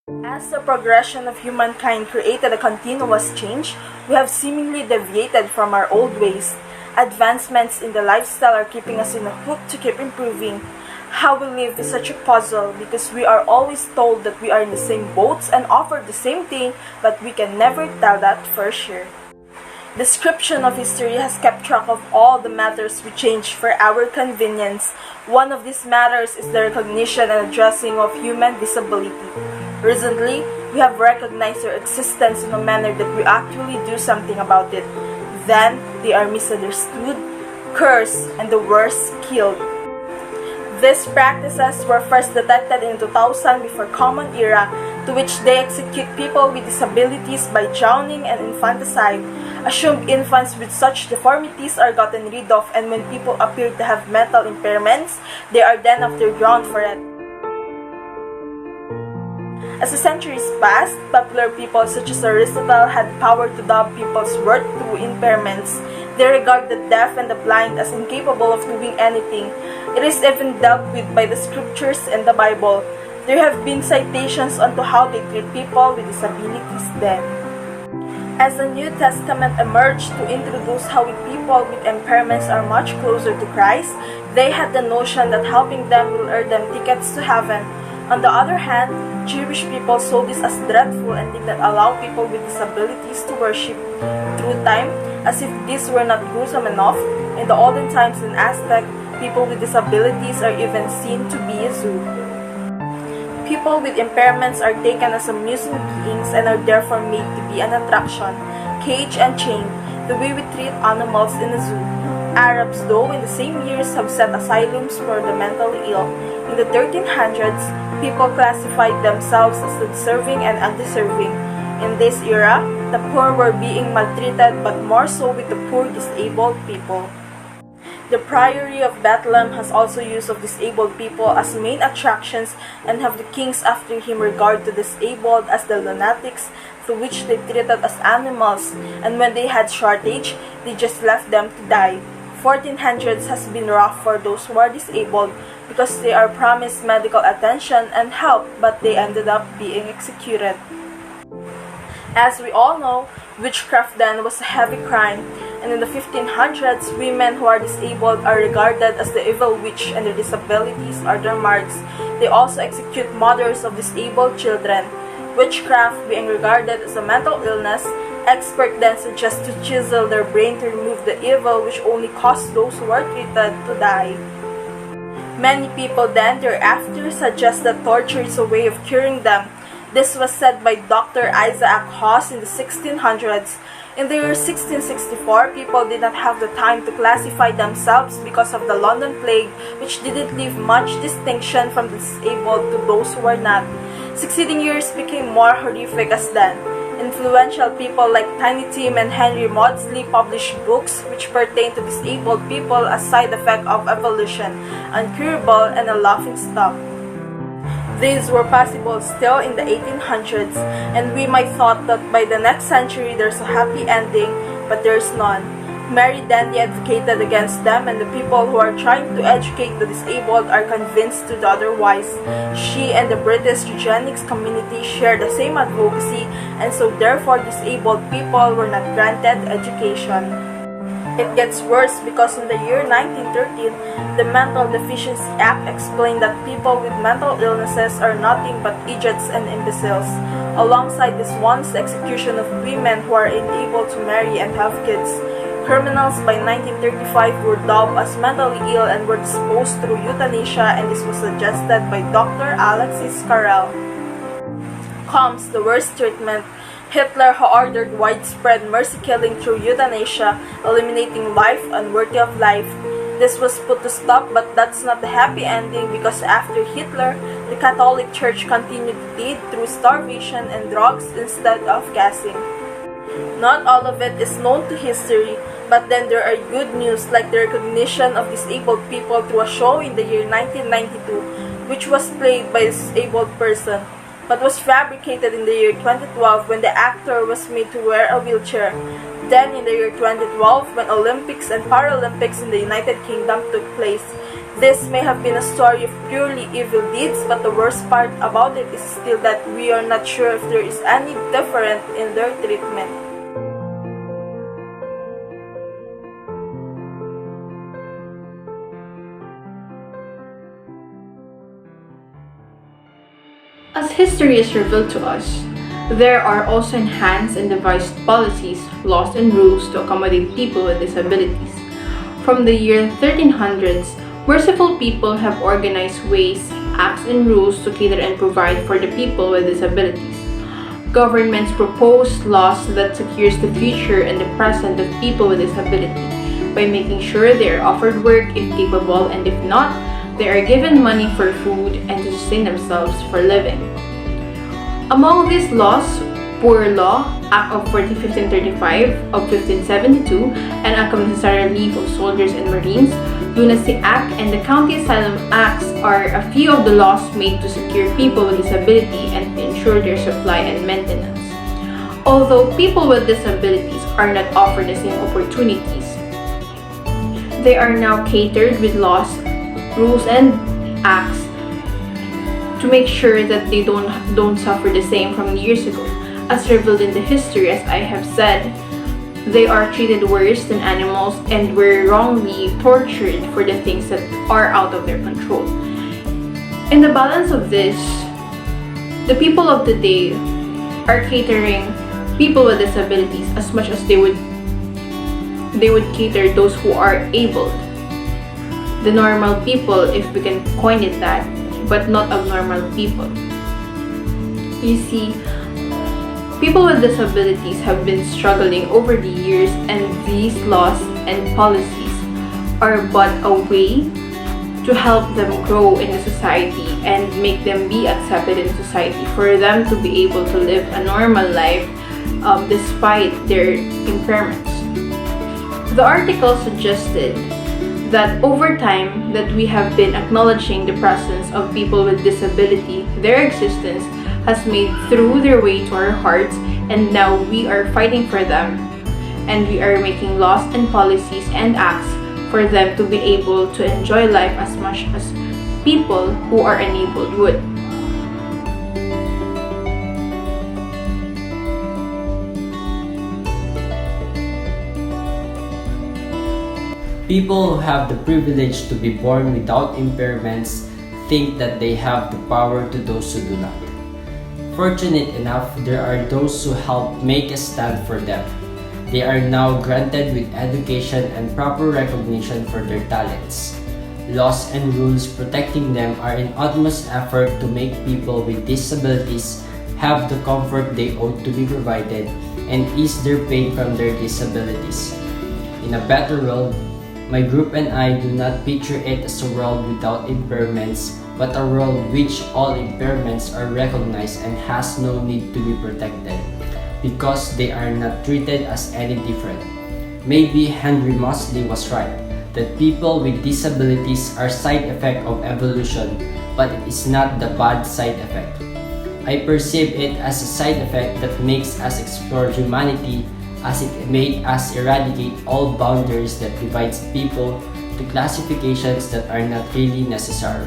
As the progression of humankind created a continuous change, we have seemingly deviated from our old ways. Advancements in the lifestyle are keeping us in a hook to keep improving. How we live is such a puzzle because we are always told that we are in the same boats and offered the same thing, but we can never tell that for sure. Description of history has kept track of all the matters we change for our convenience. One of these matters is the recognition and addressing of human disability. Recently, we have recognized their existence in a manner that we actually do something about it. Then, they are misunderstood, cursed, and the worst, killed. These practices were first detected in 2000 before Common Era, to which they execute people with disabilities by drowning and infanticide. Assumed infants with such deformities are gotten rid of, and when people appear to have mental impairments, they are then after drowned for it. As the centuries passed, popular people such as Aristotle had power to dub people's worth through impairments. They regard the deaf and the blind as incapable of doing anything. It is even dealt with by the scriptures and the Bible. There have been citations onto how they treat people with disabilities then. As the New Testament emerged to introduce how people with impairments are much closer to Christ, they had the notion that helping them will earn them tickets to heaven. On the other hand, Jewish people saw this as dreadful and did not allow people with disabilities to worship. Through time, as if these were not gruesome enough, in the olden times in Aztec, people with disabilities are even seen to be a zoo. People with impairments are taken as amusing beings and are therefore made to be an attraction, caged and chained, the way we treat animals in a zoo. Arabs, though, in the same years have set asylums for the mentally ill. In the 1300s, people classified themselves as the deserving and undeserving. In this era, the poor were being maltreated, but more so with the poor disabled people. The Priory of Bethlehem has also use of disabled people as main attractions and have the kings after him regard to disabled as the lunatics, through which they treated as animals, and when they had shortage, they just left them to die. 1400s has been rough for those who are disabled because they are promised medical attention and help, but they ended up being executed. As we all know, witchcraft then was a heavy crime, and in the 1500s, women who are disabled are regarded as the evil witch and their disabilities are their marks. They also execute mothers of disabled children. Witchcraft being regarded as a mental illness, experts then suggest to chisel their brain to remove the evil which only caused those who are treated to die. Many people then thereafter suggest that torture is a way of curing them. This was said by Dr. Isaac Haas in the 1600s. In the year 1664, people did not have the time to classify themselves because of the London Plague, which didn't leave much distinction from the disabled to those who were not. Succeeding years became more horrific as then. Influential people like Tiny Tim and Henry Maudsley published books which pertain to disabled people as side effect of evolution, uncurable, and a laughingstock. These were possible still in the 1800s, and we might thought that by the next century there's a happy ending, but there's none. Mary Dandy advocated against them, and the people who are trying to educate the disabled are convinced to the otherwise. She and the British eugenics community share the same advocacy, and so therefore disabled people were not granted education. It gets worse because in the year 1913, the Mental Deficiency Act explained that people with mental illnesses are nothing but idiots and imbeciles. Alongside this one's execution of women who are unable to marry and have kids. Criminals by 1935 were dubbed as mentally ill and were disposed through euthanasia, and this was suggested by Dr. Alexis Carrel. Comes the worst treatment. Hitler, who ordered widespread mercy killing through euthanasia, eliminating life unworthy of life. This was put to stop, but that's not the happy ending because after Hitler, the Catholic Church continued to lead through starvation and drugs instead of gassing. Not all of it is known to history, but then there are good news like the recognition of disabled people through a show in the year 1992, which was played by a disabled person, but was fabricated in the year 2012 when the actor was made to wear a wheelchair. Then in the year 2012, when Olympics and Paralympics in the United Kingdom took place, This may have been a story of purely evil deeds, but the worst part about it is still that we are not sure if there is any difference in their treatment. As history is revealed to us, there are also enhanced and devised policies, laws, and rules to accommodate people with disabilities. From the year 1300s, merciful people have organized ways, acts, and rules to cater and provide for the people with disabilities. Governments propose laws that secures the future and the present of people with disability by making sure they are offered work if capable, and if not, they are given money for food and to sustain themselves for living. Among these laws, Poor Law, Act of 1535 of 1572, and Act of Necessary Relief of Soldiers and Marines, Lunacy Act, and the County Asylum Acts are a few of the laws made to secure people with disability and to ensure their supply and maintenance. Although people with disabilities are not offered the same opportunities, they are now catered with laws, rules, and acts to make sure that they don't suffer the same from years ago. As revealed in the history, as I have said, they are treated worse than animals and were wrongly tortured for the things that are out of their control. In the balance of this, the people of the day are catering people with disabilities as much as they would cater those who are able. The normal people, if we can coin it that, but not abnormal people. You see, people with disabilities have been struggling over the years, and these laws and policies are but a way to help them grow in the society and make them be accepted in society, for them to be able to live a normal life despite their impairments. The article suggested that over time that we have been acknowledging the presence of people with disability, their existence has made through their way to our hearts, and now we are fighting for them, and we are making laws and policies and acts for them to be able to enjoy life as much as people who are enabled would. People who have the privilege to be born without impairments think that they have the power to those who do not. Fortunate enough, there are those who help make a stand for them. They are now granted with education and proper recognition for their talents. Laws and rules protecting them are in utmost effort to make people with disabilities have the comfort they ought to be provided and ease their pain from their disabilities. In a better world, my group and I do not picture it as a world without impairments, but a world which all impairments are recognized and has no need to be protected, because they are not treated as any different. Maybe Henry Moseley was right, that people with disabilities are side effect of evolution, but it is not the bad side effect. I perceive it as a side effect that makes us explore humanity, as it made us eradicate all boundaries that divides people to classifications that are not really necessary.